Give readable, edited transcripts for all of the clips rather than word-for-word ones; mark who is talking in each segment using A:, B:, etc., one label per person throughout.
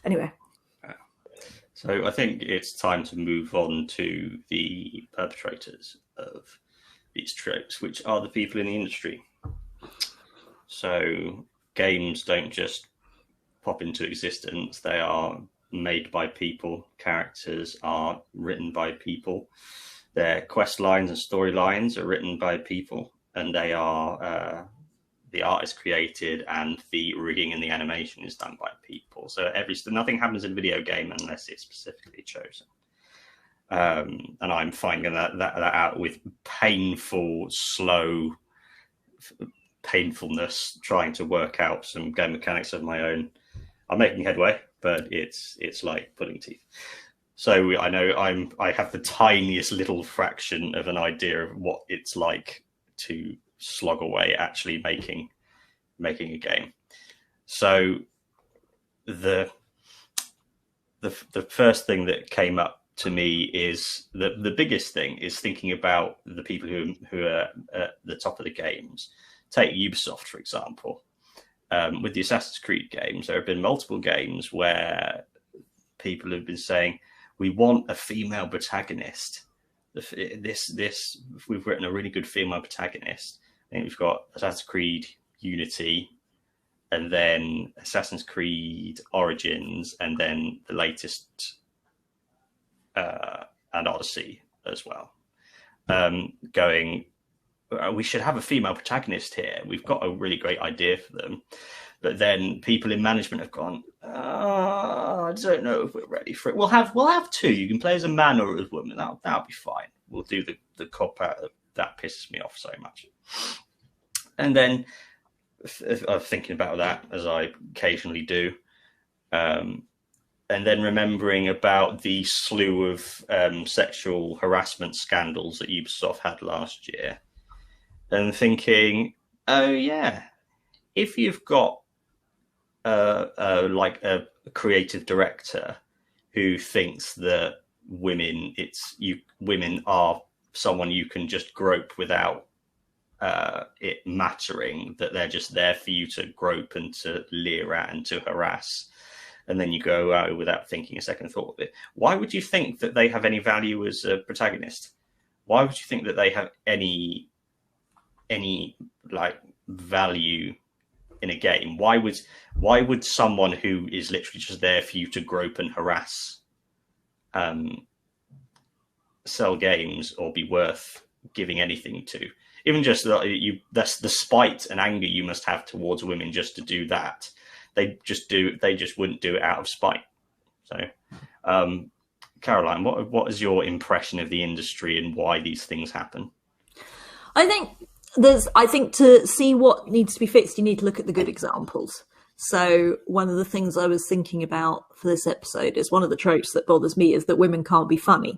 A: Anyway.
B: So I think it's time to move on to the perpetrators of these tropes, which are the people in the industry. So games don't just pop into existence. They are made by people. Characters are written by people. Their quest lines and storylines are written by people, and they are the art is created and the rigging and the animation is done by people. So nothing happens in a video game unless it's specifically chosen. And I'm finding that out with slow painfulness, trying to work out some game mechanics of my own. I'm making headway, but it's like pulling teeth. So I know I have the tiniest little fraction of an idea of what it's like to slog away actually making a game. So the first thing that came up to me is the biggest thing is thinking about the people who are at the top of the games. Take Ubisoft, for example. With the Assassin's Creed games, there have been multiple games where people have been saying, we want a female protagonist. We've written a really good female protagonist. I think we've got Assassin's Creed Unity, and then Assassin's Creed Origins, and then the latest and Odyssey as well. We should have a female protagonist here. We've got a really great idea for them. But then people in management have gone, I don't know if we're ready for it. We'll have two. You can play as a man or as a woman. That'll be fine. We'll do the cop out. That pisses me off so much. And then I'm thinking about that, as I occasionally do. And then remembering about the slew of sexual harassment scandals that Ubisoft had last year. And thinking, oh yeah, if you've got like a creative director who thinks that women are someone you can just grope without it mattering, that they're just there for you to grope and to leer at and to harass, and then you go out without thinking a second thought of it. Why would you think that they have any value as a protagonist? Why would you think that they have any like value in a game? Why would someone who is literally just there for you to grope and harass sell games or be worth giving anything to? Even just that's the spite and anger you must have towards women just to do that. They just wouldn't do it out of spite. So Caroline, what is your impression of the industry and why these things happen?
A: I think to see what needs to be fixed, you need to look at the good examples. So one of the things I was thinking about for this episode is one of the tropes that bothers me is that women can't be funny.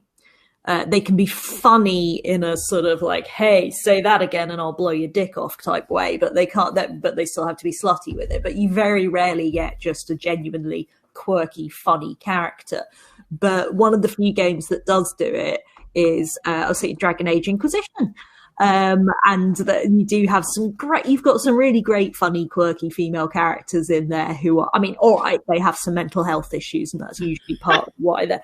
A: They can be funny in a sort of like, hey, say that again and I'll blow your dick off type way, but they can't. But they still have to be slutty with it. But you very rarely get just a genuinely quirky, funny character. But one of the few games that does do it is, I'll say, Dragon Age Inquisition. And that you do have you've got some really great, funny, quirky female characters in there who are, I mean, all right, they have some mental health issues and that's usually part of why they're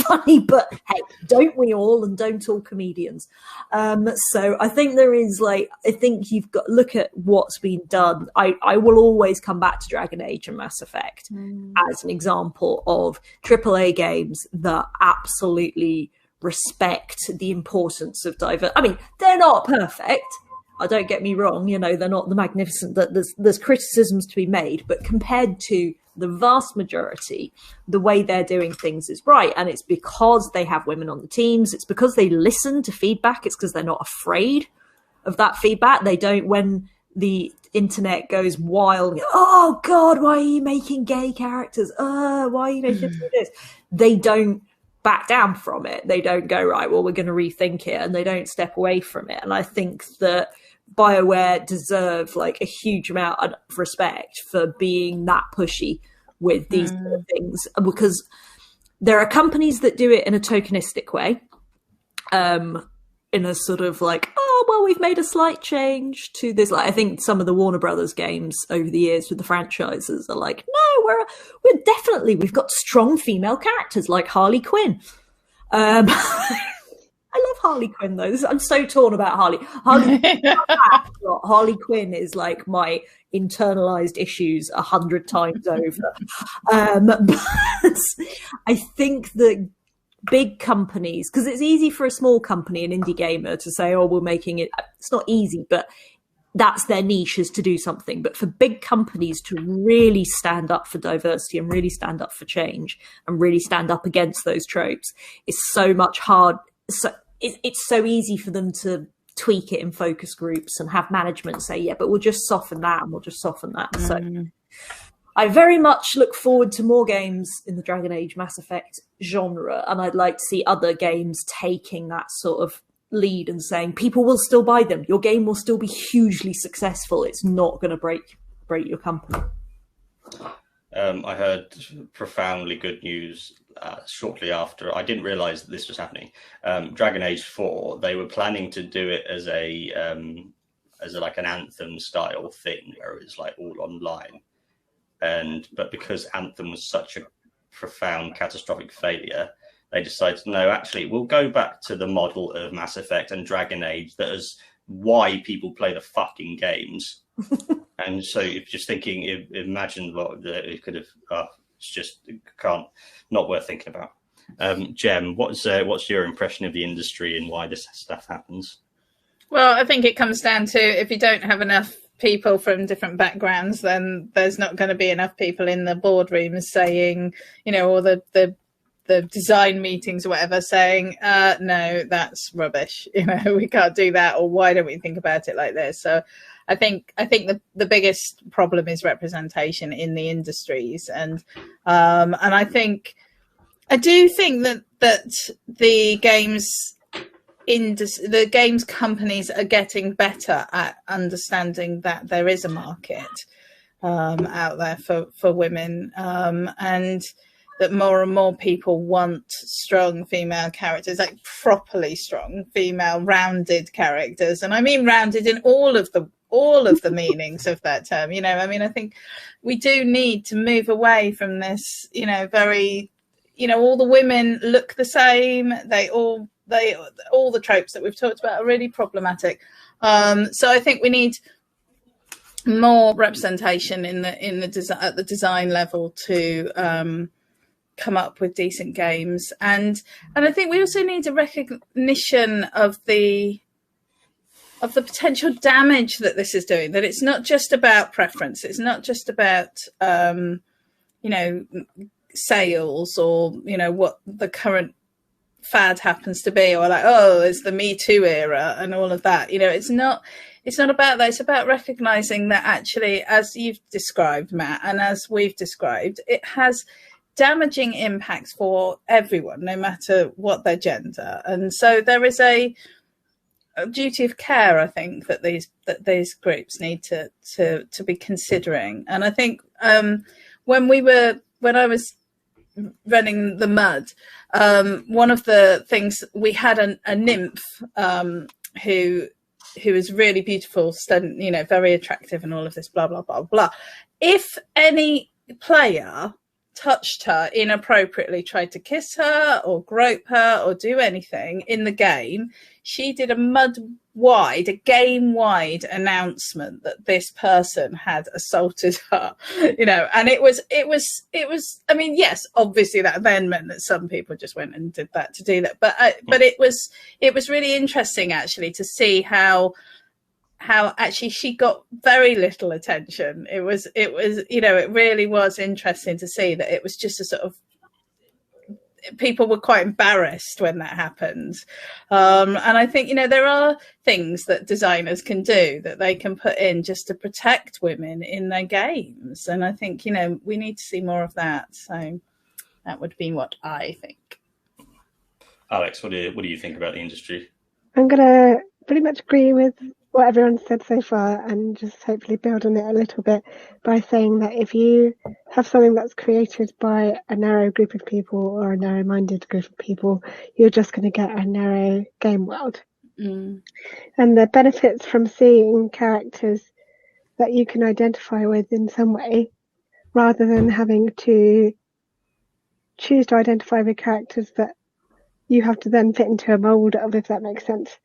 A: funny, but hey, don't we all, and don't all comedians. So I think I think you've got to look at what's been done. I will always come back to Dragon Age and Mass Effect as an example of AAA games that absolutely respect the importance of diversity. I mean, they're not perfect. Don't get me wrong. They're not the magnificent. That there's criticisms to be made, but compared to the vast majority, the way they're doing things is right, and it's because they have women on the teams. It's because they listen to feedback. It's because they're not afraid of that feedback. They don't, when the internet goes wild, oh God, why are you making gay characters? Why are you making this? They don't back down from it. They don't go, right, well, we're going to rethink it, and they don't step away from it. And I think that BioWare deserve like a huge amount of respect for being that pushy with these things, because there are companies that do it in a tokenistic way, in a sort of like, oh, well, we've made a slight change to this. Like, I think some of the Warner Brothers games over the years with the franchises are like, no, we've got strong female characters like Harley Quinn. I love Harley Quinn though. I'm so torn about Harley Quinn is like my internalized issues 100 times over. But I think that big companies, because it's easy for a small company, an indie gamer, to say, oh, we're making it. It's not easy, but that's their niche, is to do something. But for big companies to really stand up for diversity and really stand up for change and really stand up against those tropes is so much hard. So it's so easy for them to tweak it in focus groups and have management say, yeah, but we'll just soften that and we'll just soften that. So I very much look forward to more games in the Dragon Age Mass Effect genre, and I'd like to see other games taking that sort of lead and saying people will still buy them. Your game will still be hugely successful. It's not going to break your company.
B: I heard profoundly good news shortly after. I didn't realise that this was happening. Dragon Age 4, they were planning to do it as like an Anthem style thing, where it's like all online. But because Anthem was such a profound, catastrophic failure, they decided, no, actually, we'll go back to the model of Mass Effect and Dragon Age that is why people play the fucking games. And so if just thinking, imagine what it could have, it's just not worth thinking about. Jem, what's your impression of the industry and why this stuff happens?
C: Well, I think it comes down to, if you don't have enough people from different backgrounds, then there's not going to be enough people in the boardrooms saying, or the design meetings or whatever, saying, no, that's rubbish. We can't do that. Or why don't we think about it like this? So I think the biggest problem is representation in the industries. And I do think that the games companies are getting better at understanding that there is a market out there for women, and that more and more people want strong female characters, like properly strong female rounded characters. And I mean rounded in all of the meanings of that term. I think we do need to move away from this, very, all the women look the same. All the tropes that we've talked about are really problematic. So I think we need more representation at the design level to come up with decent games, and I think we also need a recognition of the potential damage that this is doing. That it's not just about preference. It's not just about sales or what the current fad happens to be, or like, oh, it's the Me Too era and all of that. It's not about that. It's about recognizing that actually, as you've described, Matt, and as we've described, it has damaging impacts for everyone, no matter what their gender. And so there is a duty of care, I think, that these groups need to be considering. And I think when I was running the Mud, one of the things, we had a nymph who was really beautiful, very attractive, and all of this, blah blah blah blah. If any player touched her inappropriately, tried to kiss her or grope her or do anything in the game, she did a game-wide announcement that this person had assaulted her, and it was, I mean, yes, obviously that then meant that some people just went and did that to do that. But it was really interesting actually to see how actually she got very little attention. It really was interesting to see that it was just a sort of, people were quite embarrassed when that happened. And I think, there are things that designers can do, that they can put in just to protect women in their games. And I think, we need to see more of that. So that would be what I think.
B: Alex, what do you think about the industry?
D: I'm going to pretty much agree with what everyone said so far, and just hopefully build on it a little bit by saying that if you have something that's created by a narrow group of people or a narrow-minded group of people, you're just going to get a narrow game world.
C: Mm.
D: And the benefits from seeing characters that you can identify with in some way, rather than having to choose to identify with characters that you have to then fit into a mould of, if that makes sense.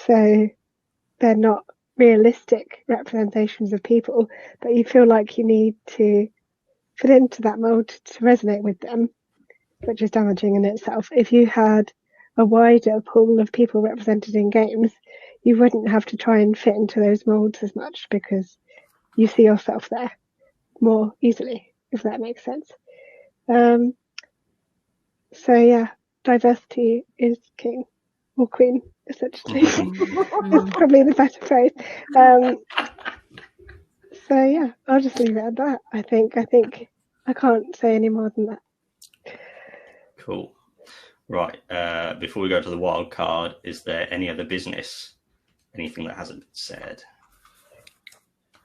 D: So they're not realistic representations of people, but you feel like you need to fit into that mould to resonate with them, which is damaging in itself. If you had a wider pool of people represented in games, you wouldn't have to try and fit into those moulds as much because you see yourself there more easily, if that makes sense. So yeah, diversity is king or queen, essentially. It's probably the better phrase. So yeah, I'll just leave it at that. I think I can't say any more than that.
B: Cool. Right. Before we go to the wild card, is there any other business? Anything that hasn't been said?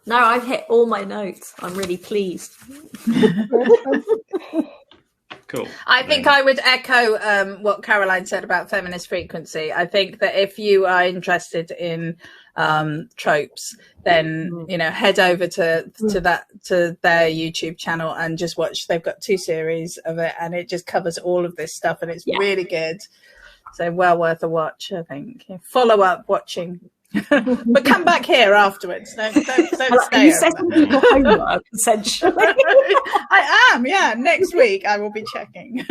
A: No, I've hit all my notes. I'm really pleased.
B: Cool.
C: I think I would echo what Caroline said about feminist frequency. I think that if you are interested in tropes, then head over to their YouTube channel and just watch. They've got 2 series of it, and it just covers all of this stuff, and it's really good. So well worth a watch, I think. Follow up watching. But come back here afterwards. Don't stay.
A: You setting people homework, essentially.
C: I am, yeah. Next week I will be checking.